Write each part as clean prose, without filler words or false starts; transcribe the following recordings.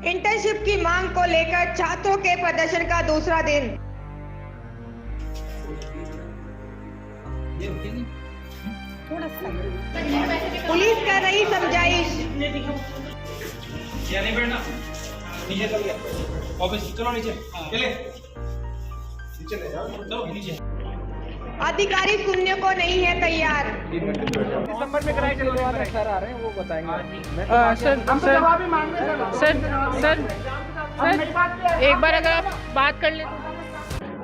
Internship की मांग को लेकर छात्रों के प्रदर्शन का दूसरा दिन। पुलिस कर रही समझाइश। नहीं बैठना, नीचे चल गया ऑफिस, चलो नीचे चले, नीचे ले जाओ, चलो नीचे। अधिकारी सुनने को नहीं है तैयार। दिसंबर में कराए चलने वाले सर आ रहे हैं, वो बताएंगे। सर एक बार अगर आप बात कर ले।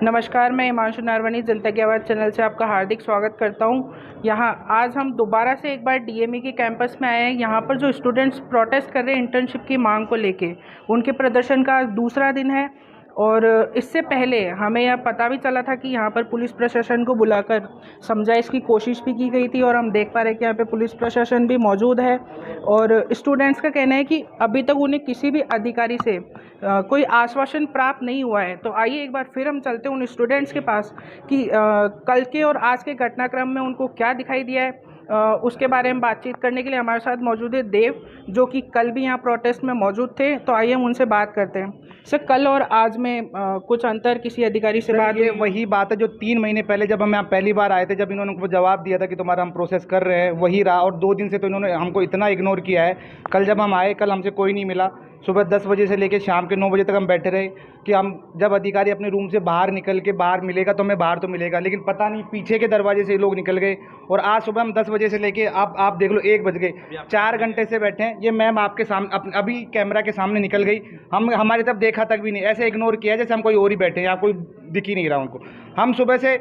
नमस्कार, मैं हिमांशु नारवनी जनता की आवाज़ चैनल से आपका हार्दिक स्वागत करता हूं। यहाँ आज हम दोबारा से एक बार डीएमई के कैंपस में आए हैं। यहाँ पर जो स्टूडेंट्स प्रोटेस्ट कर रहे हैं इंटर्नशिप की मांग को लेके, उनके प्रदर्शन का दूसरा दिन है। और इससे पहले हमें यह पता भी चला था कि यहाँ पर पुलिस प्रशासन को बुलाकर समझाइश की कोशिश भी की गई थी, और हम देख पा रहे हैं कि यहाँ पे पुलिस प्रशासन भी मौजूद है। और स्टूडेंट्स का कहना है कि अभी तक उन्हें किसी भी अधिकारी से कोई आश्वासन प्राप्त नहीं हुआ है। तो आइए एक बार फिर हम चलते हैं उन स्टूडेंट्स के पास कि कल के और आज के घटनाक्रम में उनको क्या दिखाई दिया है। उसके बारे में बातचीत करने के लिए हमारे साथ मौजूद है देव, जो कि कल भी यहाँ प्रोटेस्ट में मौजूद थे। तो आइए हम उनसे बात करते हैं। सर, कल और आज में कुछ अंतर किसी अधिकारी से बात? ये वही बात है जो 3 महीने पहले जब हम यहाँ पहली बार आए थे, जब इन्होंने हमको जवाब दिया था कि तुम्हारा हम प्रोसेस कर रहे हैं, वही रहा। और 2 दिन से तो इन्होंने हमको इतना इग्नोर किया है। कल जब हम आए, कल हमसे कोई नहीं मिला। सुबह 10 बजे से लेकर शाम के 9 बजे तक हम बैठे रहे कि हम जब अधिकारी अपने रूम से बाहर निकल के बाहर मिलेगा तो हमें बाहर तो मिलेगा, लेकिन पता नहीं पीछे के दरवाजे से लोग निकल गए। और आज सुबह हम 10 बजे से लेके आप देख लो 1 बज गए, 4 घंटे से बैठे हैं। ये मैम आपके सामने अभी कैमरा के सामने निकल गई, हम हमारी तरफ देखा तक भी नहीं, ऐसे इग्नोर किया जैसे हम कोई और ही बैठे हैं, या कोई दिख ही नहीं रहा उनको। हम सुबह से,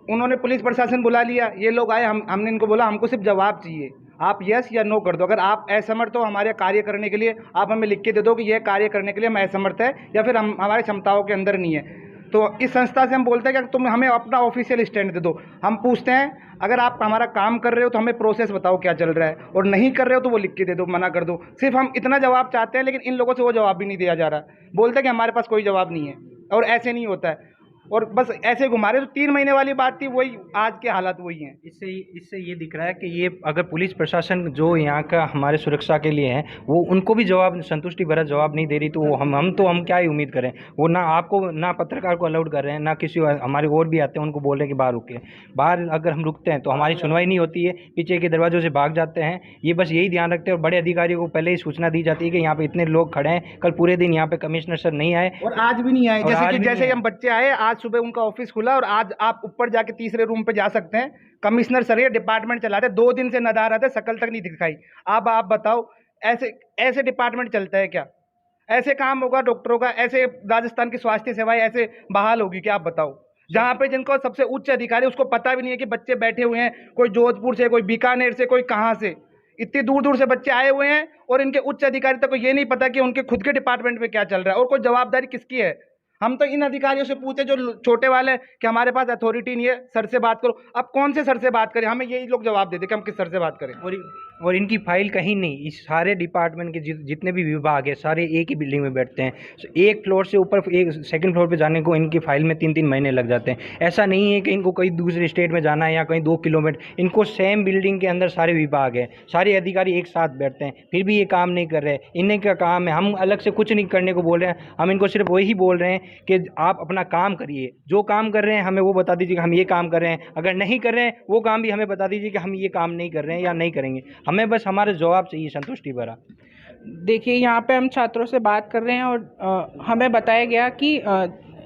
उन्होंने पुलिस प्रशासन बुला लिया, ये लोग आए, हमने इनको बोला हमको सिर्फ जवाब चाहिए, आप यस या नो कर दो। अगर आप असमर्थ हो हमारे कार्य करने के लिए, आप हमें लिख के दे दो कि यह कार्य करने के लिए हम असमर्थ है, या फिर हम हमारी क्षमताओं के अंदर नहीं है। तो इस संस्था से हम बोलते हैं कि तुम हमें अपना ऑफिशियल स्टैंड दे दो। हम पूछते हैं अगर आप हमारा काम कर रहे हो तो हमें प्रोसेस बताओ क्या चल रहा है, और नहीं कर रहे हो तो वो लिख के दे दो, मना कर दो। सिर्फ हम इतना जवाब चाहते हैं, लेकिन इन लोगों से वो जवाब भी नहीं दिया जा रहा। बोलते हैं कि हमारे पास कोई जवाब नहीं है, और ऐसे नहीं होता है, और बस ऐसे घुमा रहे। तो 3 महीने वाली बात थी, वही आज के हालात वही हैं। इससे ये दिख रहा है कि ये अगर पुलिस प्रशासन जो यहाँ का हमारे सुरक्षा के लिए है, वो उनको भी जवाब संतुष्टि भरा जवाब नहीं दे रही, तो वो हम क्या ही उम्मीद करें। वो ना आपको, ना पत्रकार को अलाउड कर रहे हैं, ना किसी हमारे और भी आते हैं उनको बोल रहे हैं कि बाहर रुके। बाहर अगर हम रुकते हैं तो हमारी सुनवाई नहीं होती है, पीछे के दरवाजों से भाग जाते हैं। ये बस यही ध्यान रखते हैं, और बड़े अधिकारियों को पहले ही सूचना दी जाती है कि यहाँ पे इतने लोग खड़े हैं। कल पूरे दिन यहाँ पे कमिश्नर सर नहीं आए, और आज भी नहीं आए। जैसे हम बच्चे आए, आज सुबह उनका ऑफिस खुला, और आज आप ऊपर जाके तीसरे रूम पे जा सकते हैं। कमिश्नर सर ये डिपार्टमेंट चलाते, 2 दिन से नदार आते, शकल तक नहीं दिखाई। अब आप बताओ, ऐसे डिपार्टमेंट चलता है क्या? ऐसे काम होगा डॉक्टरों का? ऐसे राजस्थान की स्वास्थ्य सेवाएं ऐसे बहाल होगी क्या? आप बताओ। जहाँ पे जिनको सबसे उच्च अधिकारी, उसको पता भी नहीं है कि बच्चे बैठे हुए हैं, कोई जोधपुर से, कोई बीकानेर से, कोई कहाँ से, इतनी दूर दूर से बच्चे आए हुए हैं, और इनके उच्च अधिकारी तक को ये नहीं पता कि उनके खुद के डिपार्टमेंट में क्या चल रहा है, और कोई जवाबदारी किसकी है। हम तो इन अधिकारियों से पूछे जो छोटे वाले कि हमारे पास अथॉरिटी नहीं है, सर से बात करो। अब कौन से सर से बात करें? हमें यही लोग जवाब देते कि हम किस सर से बात करें। और इनकी फाइल कहीं नहीं। इस सारे डिपार्टमेंट के जितने भी विभाग है, सारे एक ही बिल्डिंग में बैठते हैं। एक फ्लोर से ऊपर एक सेकंड फ्लोर पे जाने को इनकी फाइल में 3-3 महीने लग जाते हैं। ऐसा नहीं है कि इनको कहीं दूसरे स्टेट में जाना है या कहीं 2 किलोमीटर, इनको सेम बिल्डिंग के अंदर सारे विभाग है, सारे अधिकारी एक साथ बैठते हैं, फिर भी ये काम नहीं कर रहे। इन्हीं का काम है, हम अलग से कुछ नहीं करने को बोल रहे हैं। हम इनको सिर्फ वही बोल रहे हैं कि आप अपना काम करिए, जो काम कर रहे हैं हमें वो बता दीजिए कि हम ये काम कर रहे हैं। अगर नहीं कर रहे हैं वो काम भी हमें बता दीजिए कि हम ये काम नहीं कर रहे हैं या नहीं करेंगे। हमें बस हमारे जवाब चाहिए संतुष्टि भरा। देखिए, यहाँ पे हम छात्रों से बात कर रहे हैं, और हमें बताया गया कि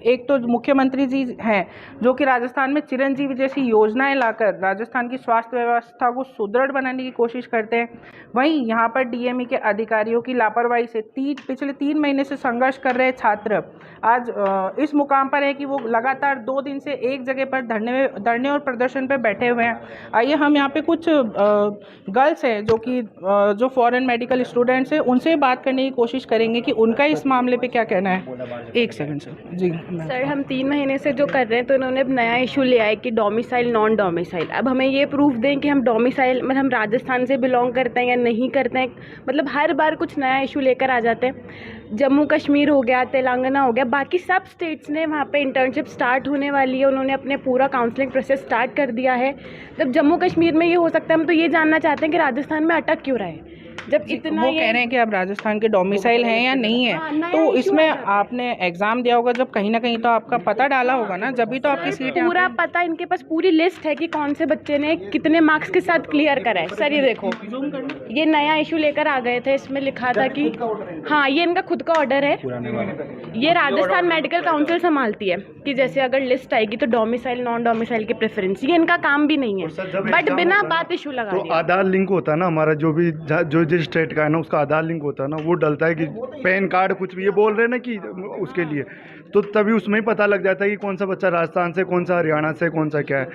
एक तो मुख्यमंत्री जी हैं जो कि राजस्थान में चिरंजीवी जैसी योजनाएं लाकर राजस्थान की स्वास्थ्य व्यवस्था को सुदृढ़ बनाने की कोशिश करते हैं। वहीं यहाँ पर डीएमई के अधिकारियों की लापरवाही से पिछले 3 महीने से संघर्ष कर रहे छात्र आज इस मुकाम पर है कि वो लगातार 2 दिन से एक जगह पर धरने और प्रदर्शन पर बैठे हुए हैं। आइए हम यहाँ पे कुछ गर्ल्स हैं जो फॉरेन मेडिकल स्टूडेंट्स हैं, उनसे बात करने की कोशिश करेंगे कि उनका इस मामले पे क्या कहना है। 1 सेकंड सर। जी सर, हम 3 महीने से जो कर रहे हैं, तो इन्होंने अब नया इशू लिया है कि डोमिसाइल नॉन डोमिसाइल। अब हमें ये प्रूफ दें कि हम डोमिसाइल मतलब हम राजस्थान से बिलोंग करते हैं या नहीं करते हैं। मतलब हर बार कुछ नया इशू लेकर आ जाते हैं। जम्मू कश्मीर हो गया, तेलंगाना हो गया, बाकी सब स्टेट्स ने वहाँ पे इंटर्नशिप स्टार्ट होने वाली है, उन्होंने अपने पूरा काउंसलिंग प्रोसेस स्टार्ट कर दिया है। तब जम्मू कश्मीर में ये हो सकता है, हम तो ये जानना चाहते हैं कि राजस्थान में अटक क्यों रहा है। जब इतना वो कह रहे हैं कि आप राजस्थान के डोमिसाइल हैं या नहीं है, नया तो issue इसमें आ जाता है। आपने एग्जाम दिया होगा जब कहीं ना कहीं, तो आपका पता डाला होगा ना, जब भी तो आपकी सीट यहाँ पूरा पे- पता, इनके पास पूरी लिस्ट है कि कौन से बच्चे ने कितने मार्क्स के साथ क्लियर करा है। सर ये देखो, ये नया इशू लेकर आ गए थे, इसमें लिखा था कि हाँ ये इनका खुद का ऑर्डर है, ये राजस्थान मेडिकल काउंसिल संभालती है कि जैसे अगर लिस्ट आएगी तो डोमिसाइल नॉन डोमिसाइल की प्रेफरेंस, ये इनका काम भी नहीं है, बट बिना बात इशू लगा तो दिया। आधार लिंक होता है ना हमारा, जो भी जो जिस स्टेट का है ना उसका आधार लिंक होता है ना, वो डलता है कि पैन कार्ड कुछ भी ये बोल रहे हैं ना कि उसके लिए, तो तभी उसमें ही पता लग जाता है कि कौन सा बच्चा राजस्थान से, कौन सा हरियाणा से, कौन सा क्या है।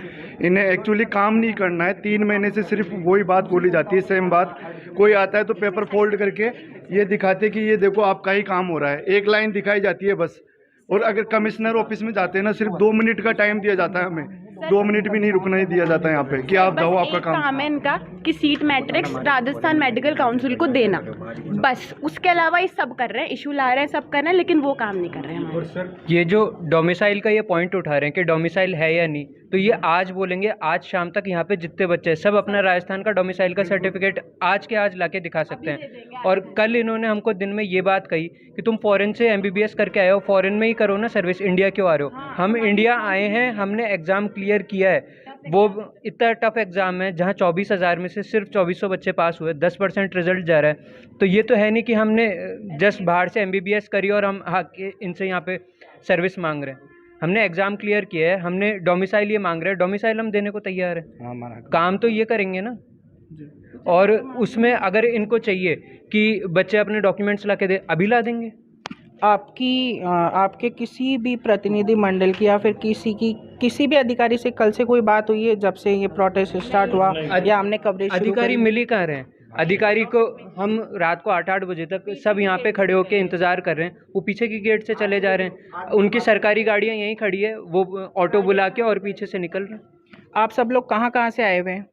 इन्हें एक्चुअली काम नहीं करना है, 3 महीने से सिर्फ वही बात बोली जाती है, सेम बात। कोई आता है तो पेपर फोल्ड करके ये दिखाते कि ये देखो आपका ही काम हो रहा है, एक लाइन दिखाई जाती है बस। और अगर कमिश्नर ऑफिस में जाते हैं ना, सिर्फ 2 मिनट का टाइम दिया जाता है हमें, 2 मिनट भी नहीं रुकना ही दिया जाता है यहाँ पे कि आप बस जाओ आपका एक काम। काम है इनका कि seat matrix Rajasthan medical council को देना, बस। उसके अलावा ये सब कर रहे हैं, इशू ला रहे हैं, सब कर रहे हैं, लेकिन वो काम नहीं कर रहे हैं हमारे। ये जो डोमिसाइल का ये पॉइंट उठा रहे हैं कि डोमिसाइल है या नहीं, तो ये आज बोलेंगे, आज शाम तक यहाँ पे जितने बच्चे हैं सब अपना राजस्थान का डोमिसाइल का सर्टिफिकेट आज के आज लाके दिखा सकते हैं। और कल इन्होंने हमको दिन में ये बात कही कि तुम फॉरेन से MBBS करके आए हो, फॉरेन में ही करो ना सर्विस, इंडिया क्यों आ रहे हो? हम इंडिया आए हैं, हमने एग्ज़ाम क्लियर किया है, वो इतना टफ एग्ज़ाम है जहाँ 24,000 में से सिर्फ 2400 बच्चे पास हुए, 10% रिजल्ट जा रहा है। तो ये तो है नहीं कि हमने जस्ट बाहर से MBBS करी और हम इनसे यहाँ पे सर्विस मांग रहे हैं। हमने एग्ज़ाम क्लियर किया है, हमने डोमिसाइल ये मांग रहे हैं, डोमिसाइल हम देने को तैयार है, काम तो ये करेंगे ना। और उसमें अगर इनको चाहिए कि बच्चे अपने डॉक्यूमेंट्स ला के दे, अभी ला देंगे। आपके किसी भी प्रतिनिधि मंडल की या फिर किसी भी अधिकारी से कल से कोई बात हुई है जब से ये प्रोटेस्ट स्टार्ट हुआ, या हमने कवरेज शुरू अधिकारी करी? मिल ही कहाँ रहे हैं? अधिकारी को हम रात को 8-8 बजे तक सब यहाँ पे खड़े होके इंतज़ार कर रहे हैं, वो पीछे की गेट से चले जा रहे हैं, उनकी सरकारी गाड़ियाँ यहीं खड़ी है, वो ऑटो बुला के और पीछे से निकल रहे हैं। आप सब लोग कहाँ से आए हुए हैं?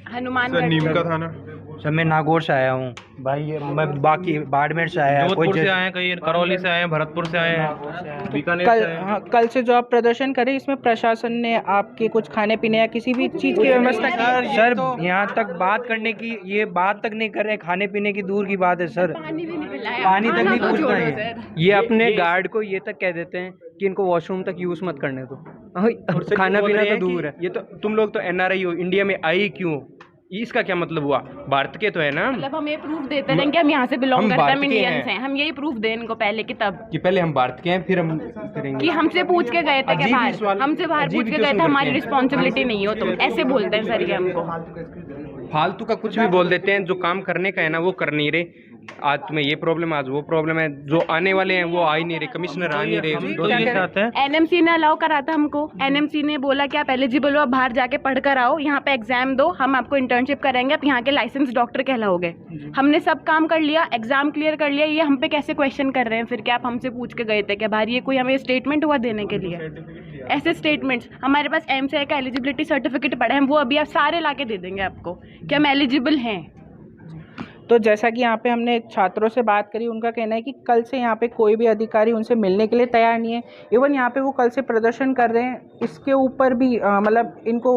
हनुमानगढ़ सर मैं नागौर से आया हूँ भाई, मैं बाकी बाड़मेर से आया, जोधपुर से आए हैं, कई करौली से आए हैं, भरतपुर से आए हैं, बीकानेर से आए हैं। हाँ, कल से जो आप प्रदर्शन करें, इसमें प्रशासन ने आपके कुछ खाने पीने या किसी भी चीज़ की व्यवस्था की? सर यहाँ तक बात करने की, ये बात तक नहीं कर रहे, खाने पीने की दूर की बात है सर, पानी तक नहीं पूछना है। ये अपने गार्ड को ये तक कह देते हैं कि इनको वॉशरूम तक यूज़ मत करने दो, खाना पीना तो दूर है। ये तो तुम लोग तो NRI हो, इंडिया में आई क्यों, इसका क्या मतलब हुआ? भारत के तो है ना, मतलब हम ये प्रूफ देते रहें कि हम यहाँ से बिलोंग हम करते हैं, भारत हम के इंडियंस हैं। हैं, हम यही प्रूफ दें इनको पहले कि तब कि पहले हम भारत के हैं फिर हम करेंगे। कि हमसे पूछ के गए थे कि अजीब ही बाहर, सवाल- हमसे बाहर अजीब पूछ ही के गए थे, क्वेश्चन हमारी करते हैं। रिस्पॉन्सिबिलिटी नहीं हो तुम, ऐसे बोलते हैं सर ये हमको। फालतू का कुछ भी बोल देते हैं, जो काम करने का है ना वो कर नहीं रहे। आज तुम्हें ये प्रॉब्लम, आज वो प्रॉब्लम है, जो आने वाले हैं वो आ ही नहीं रहे, कमिश्नर आ नहीं रहे। NMC ने अलाउ करा था हमको, NMC ने बोला कि आप एलिजिबल हो, आप बाहर जाके पढ़ कर आओ, यहाँ पे एग्जाम दो, हम आपको इंटर्नशिप करेंगे, आप यहाँ के लाइसेंस डॉक्टर कहलाओगे। हमने सब काम कर लिया, एग्जाम क्लियर कर लिया, ये हम पे कैसे क्वेश्चन कर रहे हैं फिर? क्या आप हमसे पूछ के गए थे क्या बाहर? ये कोई हमें स्टेटमेंट हुआ देने के लिए? ऐसे स्टेटमेंट्स हमारे पास MCI का एलिजिबिलिटी सर्टिफिकेट पड़ा है, हम वो अभी आप सारे ला के दे देंगे आपको कि हम एलिजिबल हैं। तो जैसा कि यहाँ पे हमने छात्रों से बात करी, उनका कहना है कि कल से यहाँ पे कोई भी अधिकारी उनसे मिलने के लिए तैयार नहीं है। इवन यहाँ पे वो कल से प्रदर्शन कर रहे हैं, इसके ऊपर भी मतलब इनको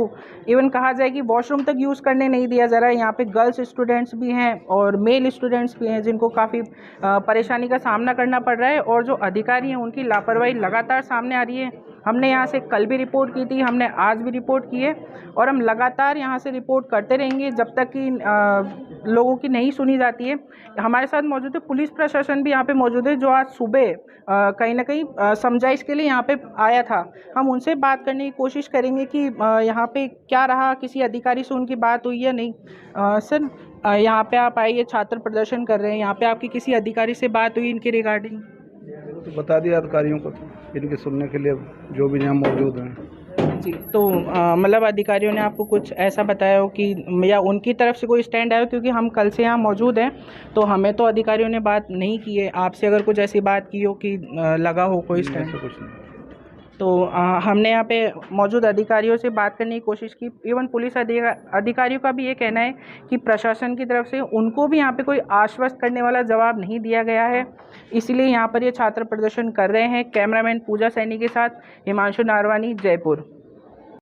इवन कहा जाए कि वॉशरूम तक यूज़ करने नहीं दिया जा रहा है। यहाँ पे गर्ल्स स्टूडेंट्स भी हैं और मेल स्टूडेंट्स भी हैं जिनको काफ़ी परेशानी का सामना करना पड़ रहा है, और जो अधिकारी हैं उनकी लापरवाही लगातार सामने आ रही है। हमने यहाँ से कल भी रिपोर्ट की थी, हमने आज भी रिपोर्ट की है, और हम लगातार यहाँ से रिपोर्ट करते रहेंगे जब तक कि लोगों की नहीं सुनी जाती है। हमारे साथ मौजूद है पुलिस प्रशासन भी यहाँ पे मौजूद है, जो आज सुबह कहीं ना कहीं समझाइश के लिए यहाँ पे आया था। हम उनसे बात करने की कोशिश करेंगे कि यहाँ पे क्या रहा, किसी अधिकारी से उनकी बात हुई या नहीं। सर यहाँ पे आप आइए, छात्र प्रदर्शन कर रहे हैं, यहाँ पे आपकी किसी अधिकारी से बात हुई इनके रिगार्डिंग? तो बता दिया अधिकारियों को, तो इनके सुनने के लिए जो भी यहाँ मौजूद हैं। जी, तो मतलब अधिकारियों ने आपको कुछ ऐसा बताया हो कि, या उनकी तरफ से कोई स्टैंड आया? क्योंकि हम कल से यहाँ मौजूद हैं, तो हमें तो अधिकारियों ने बात नहीं की है। आपसे अगर कुछ ऐसी बात की हो कि लगा हो कोई स्टैंड? कुछ नहीं। तो हमने यहाँ पे मौजूद अधिकारियों से बात करने की कोशिश की। इवन पुलिस अधिकारियों का भी ये कहना है कि प्रशासन की तरफ से उनको भी यहाँ पे कोई आश्वस्त करने वाला जवाब नहीं दिया गया है, इसीलिए यहाँ पर ये छात्र प्रदर्शन कर रहे हैं। कैमरामैन पूजा सैनी के साथ हिमांशु नारवानी, जयपुर।